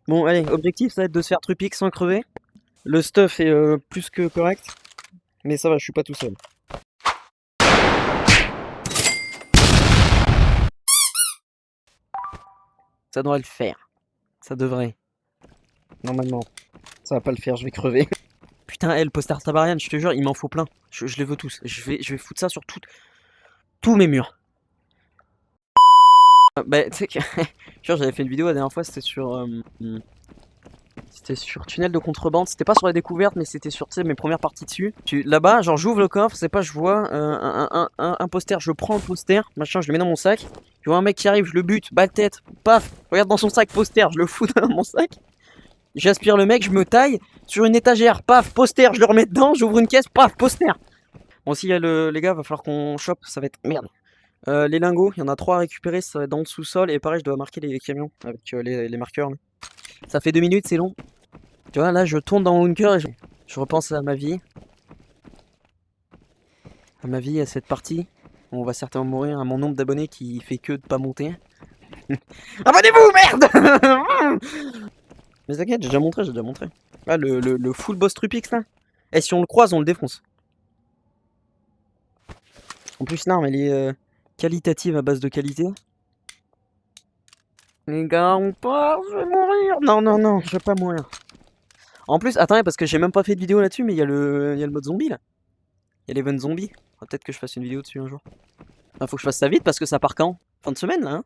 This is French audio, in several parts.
Bon, allez, objectif, ça va être de se faire trupique sans crever. Le stuff est plus que correct. Mais ça va, je suis pas tout seul. Ça devrait le faire. Ça devrait. Normalement. Ça va pas le faire, je vais crever. Putain, le poster Tabarian, je te jure, il m'en faut plein. Je les veux tous. Je vais foutre ça sur tous mes murs. Bah, tu sais que. Genre, j'avais fait une vidéo la dernière fois, c'était sur Tunnel de contrebande. C'était pas sur la découverte, mais c'était sur mes premières parties dessus. Là-bas, genre, j'ouvre le coffre, c'est pas, je vois un poster. Je prends le poster, machin, je le mets dans mon sac. Je vois un mec qui arrive, je le bute, balle tête, paf, regarde dans son sac, poster, je le fous dans mon sac. J'aspire le mec, je me taille sur une étagère, paf, poster, je le remets dedans, j'ouvre une caisse, paf, poster. Bon, s'il y a les gars, va falloir qu'on chope, ça va être merde. Les lingots, il y en a 3 à récupérer, ça va être dans le sous-sol. Et pareil, je dois marquer les camions avec les marqueurs. Là. Ça fait 2 minutes, c'est long. Tu vois, là, je tourne dans mon bunker et je repense à ma vie. À ma vie, à cette partie. On va certainement mourir, à mon nombre d'abonnés qui fait que de pas monter. Abonnez-vous, merde. Mais t'inquiète, j'ai déjà montré. Ah, le full boss Trupix, là. Et si on le croise, on le défonce. En plus, l'arme, elle est qualitative à base de qualité. Les gars, on part, je vais mourir. Non, je vais pas mourir. En plus, attendez, parce que j'ai même pas fait de vidéo là-dessus, mais il y a le mode zombie là. Il y a l'event zombie. Peut-être que je fasse une vidéo dessus un jour. Faut que je fasse ça vite parce que ça part quand? Fin de semaine là, hein.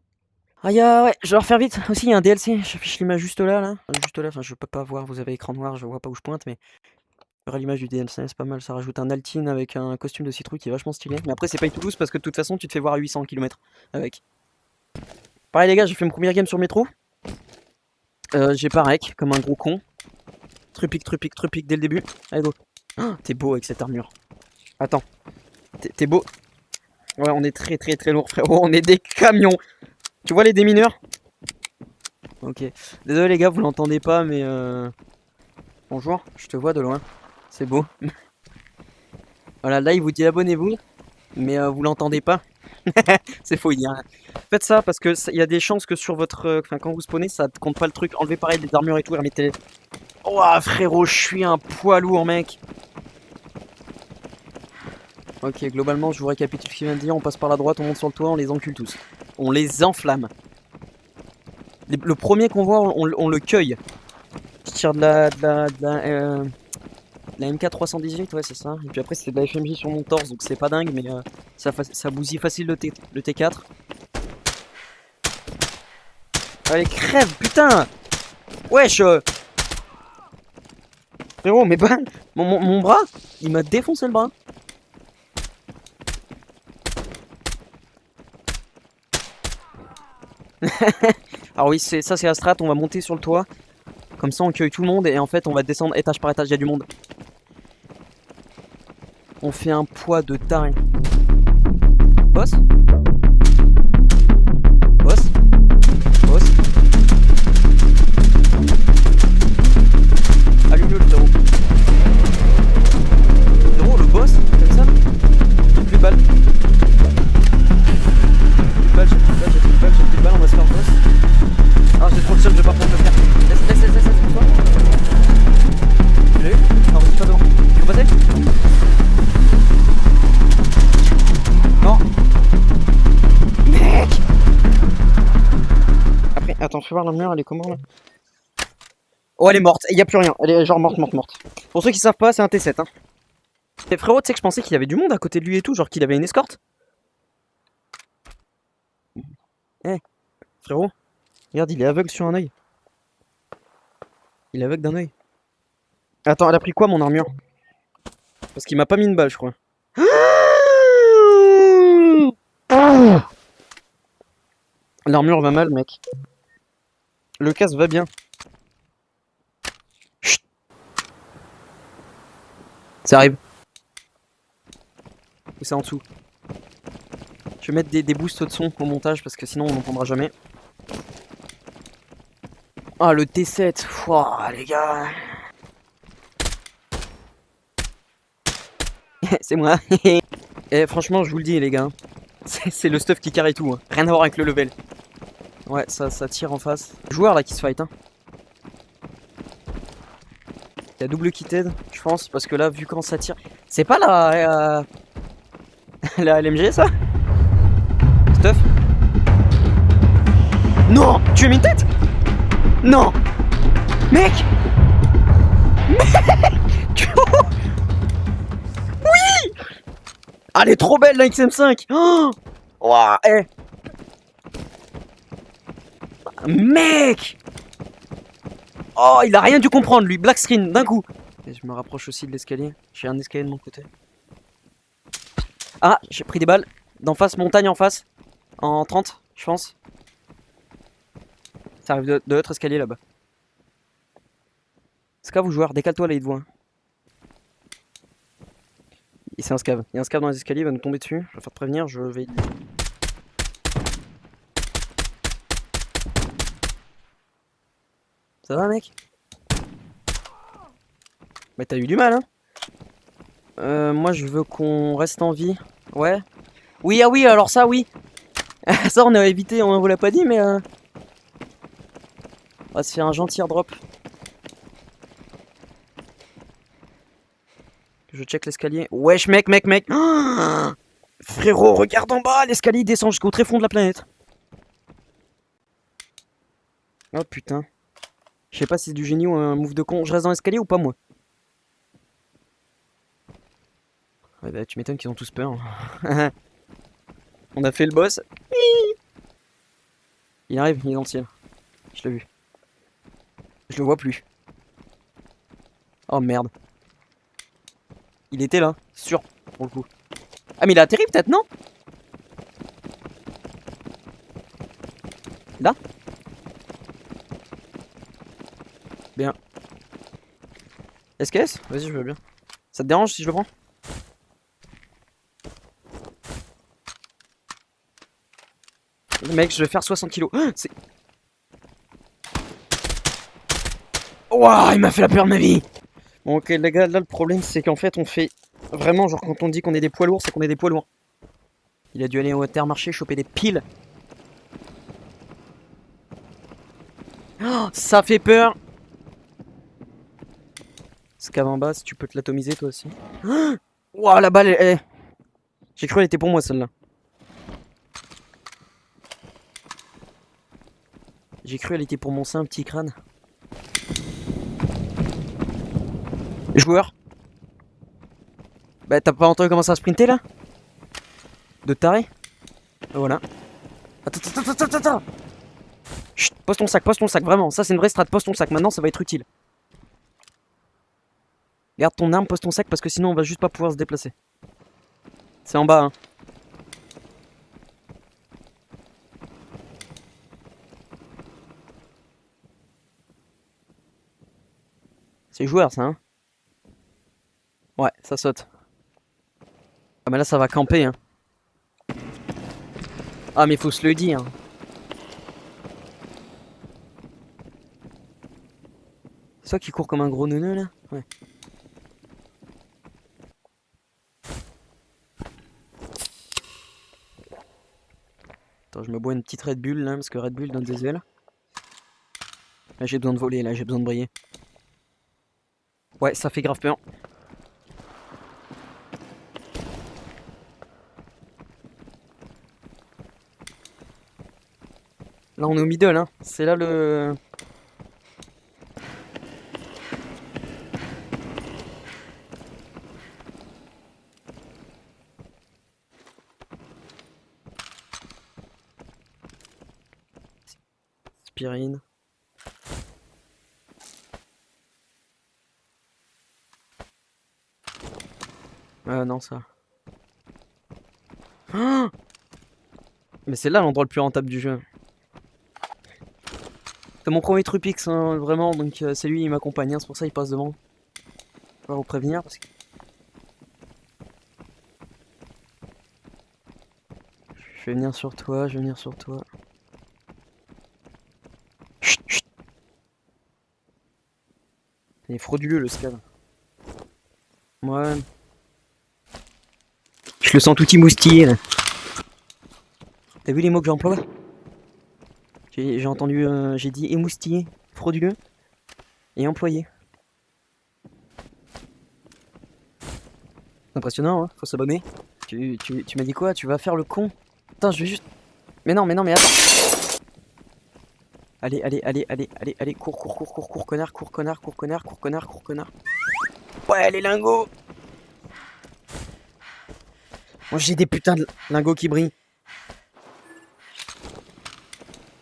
Ah, ouais, je vais leur faire vite. Aussi, il y a un DLC. J'affiche l'image juste là. Juste là, enfin, je peux pas voir, vous avez écran noir, je vois pas où je pointe, mais. Il y aura l'image du DLC, c'est pas mal. Ça rajoute un Altine avec un costume de citrouille qui est vachement stylé. Mais après, c'est pas tout douce parce que de toute façon, tu te fais voir à 800 km avec. Pareil, les gars, j'ai fait mon premier game sur métro. J'ai pas rec, comme un gros con. Trupique dès le début. Allez, go. Oh, t'es beau avec cette armure. Attends. T'es beau. Ouais, on est très lourd, frérot. On est des camions. Tu vois les démineurs? Ok. Désolé, les gars, vous l'entendez pas, mais bonjour, je te vois de loin. C'est beau. Voilà, là, il vous dit abonnez-vous, mais vous l'entendez pas. C'est faux, il dit rien. Faites ça parce que il y a des chances que sur votre. Enfin, quand vous spawnez, ça compte pas le truc. Enlevez pareil des armures et tout, remettez-les. Oh, frérot, je suis un poids lourd, mec. Ok, globalement, je vous récapitule ce qu'il vient de dire. On passe par la droite, on monte sur le toit, on les encule tous. On les enflamme. Le premier qu'on voit, on le cueille. Je tire de la MK318, ouais, c'est ça. Et puis après, c'est de la FMJ sur mon torse, donc c'est pas dingue, mais ça bousille facile le T4. Allez, crève, putain. Wesh. Frérot, mais bah, mon bras, il m'a défoncé le bras. Alors oui, ça c'est la strat, on va monter sur le toit. Comme ça on cueille tout le monde et en fait on va descendre étage par étage, il y a du monde. On fait un poids de taré. Boss. Allume-le le frérot. Frérot, le boss, comme ça. J'ai plus de balles. J'ai plus de balles, on va se faire boss. Ah, j'ai trop le seum, je vais pas pouvoir le faire. Laisse, pousse-toi. Tu l'as eu? Non, vas-y, pas devant. Tu peux passer? Non. Mec. Après, attends, fais voir la mur, elle est comment là? Oh, elle est morte, il y a plus rien. Elle est genre morte. Pour ceux qui savent pas, c'est un T7. Hein. Et frérot, tu sais que je pensais qu'il y avait du monde à côté de lui et tout, genre qu'il avait une escorte. Eh, frérot, regarde, il est aveugle sur un œil. Il est aveugle d'un œil. Attends, elle a pris quoi mon armure? Parce qu'il m'a pas mis une balle, je crois. L'armure va mal, mec. Le casque va bien. Chut. Ça arrive. Ou c'est en dessous. Je vais mettre des boosts de son au montage parce que sinon on n'entendra jamais. Ah, le T7. Wouah, les gars. C'est moi. Et franchement, je vous le dis, les gars. C'est le stuff qui carry tout. Hein. Rien à voir avec le level. Ouais, ça tire en face. Joueur là qui se fight. Hein. Il y a double kitted, je pense, parce que là, vu quand ça tire. C'est pas la. La LMG ça? Stuff? Non! Tu as mis une tête? Non! Mec! Mec! Oui! Ah, elle est trop belle la XM5! Oh! Ouah, eh! Mec! Oh, il a rien dû comprendre lui, black screen d'un coup. Et je me rapproche aussi de l'escalier. J'ai un escalier de mon côté. Ah, j'ai pris des balles. D'en face, montagne en face. En 30, je pense. Ça arrive de l'autre escalier là-bas. Scav ou joueur, décale-toi là, il te voit. Et c'est un scav. Il y a un scav dans les escaliers, il va nous tomber dessus. Je vais faire te prévenir, je vais. Ça va, mec? Bah, t'as eu du mal, hein? Moi, je veux qu'on reste en vie. Ouais. Oui, ah oui, alors ça, oui. Ça, on a évité, on vous l'a pas dit, mais. On va se faire un gentil airdrop. Je check l'escalier. Wesh, mec. Oh, frérot, regarde en bas, l'escalier descend jusqu'au très fond de la planète. Oh putain. Je sais pas si c'est du génie ou un move de con. Je reste dans l'escalier ou pas, moi? Ouais, bah, tu m'étonnes qu'ils ont tous peur. On a fait le boss. Il arrive, il est dans le ciel. Je l'ai vu. Je le vois plus. Oh merde. Il était là, sûr, pour le coup. Ah, mais il a atterri peut-être, non? Là? Bien. SKS? Vas-y, je veux bien. Ça te dérange si je le prends? Mec, je vais faire 60 kilos. C'est. Ouah, il m'a fait la peur de ma vie. Bon, ok, les gars, là, le problème, c'est qu'en fait, on fait vraiment, genre, quand on dit qu'on est des poids lourds, c'est qu'on est des poids lourds. Il a dû aller au Intermarché choper des piles. Oh, ça fait peur. Scav en bas, si tu peux te l'atomiser, toi aussi. Ouah, la balle, j'ai cru qu'elle était pour moi, celle-là. J'ai cru qu'elle était pour mon sein, petit crâne. Joueur. Bah, t'as pas entendu commencer à sprinter là? De taré. Voilà. Attends. Chut, pose ton sac, vraiment. Ça, c'est une vraie strat. Pose ton sac, maintenant, ça va être utile. Garde ton arme, pose ton sac, parce que sinon, on va juste pas pouvoir se déplacer. C'est en bas, hein. C'est joueur, ça, hein. Ouais, ça saute. Ah, mais là, ça va camper, hein. Ah, mais faut se le dire. C'est toi qui court comme un gros neuneu, là? Ouais. Attends, je me bois une petite Red Bull, là, parce que Red Bull donne des ailes. Là, j'ai besoin de voler, là, j'ai besoin de briller. Ouais, ça fait grave peur. Là, on est au middle, hein. C'est là le... Spirine. Non, ça. Ah, mais c'est là l'endroit le plus rentable du jeu. C'est mon premier Trupix, hein, vraiment, donc c'est lui, il m'accompagne, hein, c'est pour ça il passe devant. Je vais vous prévenir, parce que... Je vais venir sur toi, Chut. Il est frauduleux, le scav. Ouais. Je le sens tout émoustillé, là. T'as vu les mots que j'emploie? J'ai entendu, j'ai dit émoustillé, frauduleux et employé. Impressionnant, hein, faut s'abonner. Tu m'as dit quoi? Tu vas faire le con? Attends, je vais juste... Mais non, mais attends. Allez, cours, connard, connard. Ouais, les lingots. Moi, j'ai des putains de lingots qui brillent.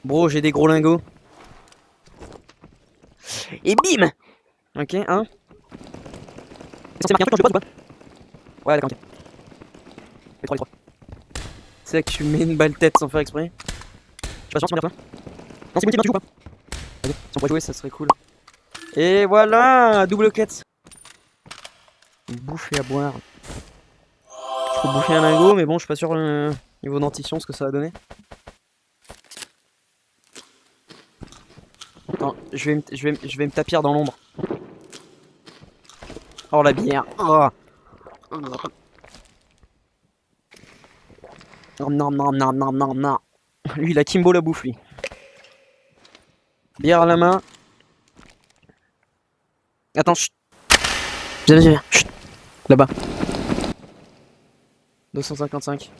Bro, j'ai des gros lingots. Et bim! Ok, hein? C'est marqué un truc quand je bois ou pas? Ouais, d'accord, ok. Les 3. C'est que tu mets une balle tête sans faire exprès. Je passe sur la fin. Non, c'est multi, tu joues ou pas? Allez, si on pourrait jouer, ça serait cool. Et voilà, double quête. Bouffer à boire. Je peux bouffer un lingot, mais bon, je suis pas sûr niveau dentition ce que ça va donner. Non, je vais me tapir dans l'ombre. Oh la bière. Oh. Non. Lui, il a Kimbo la bouffe, lui. Bière à la main. Attends, chut. Viens. Chut. Là-bas. 255.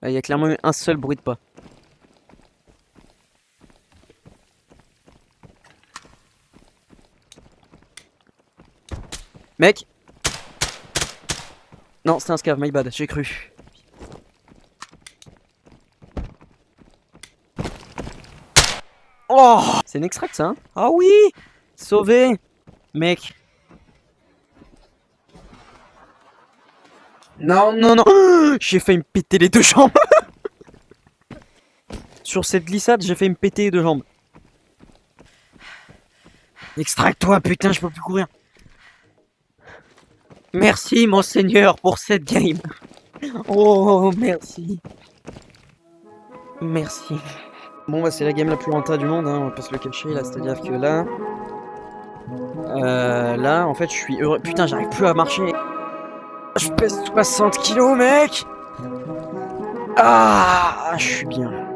Il y a clairement eu un seul bruit de pas. Mec! Non, c'était un scav, my bad, j'ai cru. Oh! C'est une extract ça, hein? Ah oui! Sauvé! Mec! Non! J'ai failli me péter les deux jambes! Sur cette glissade, j'ai failli me péter les deux jambes. Extracte-toi, putain, je peux plus courir. Merci, monseigneur, pour cette game. Oh, merci. Merci. Bon, bah, c'est la game la plus rentable du monde, hein, on va pas se le cacher, là. C'est-à-dire que là... là, en fait, je suis heureux. Putain, j'arrive plus à marcher. Je pèse 60 kilos, mec. Ah, je suis bien.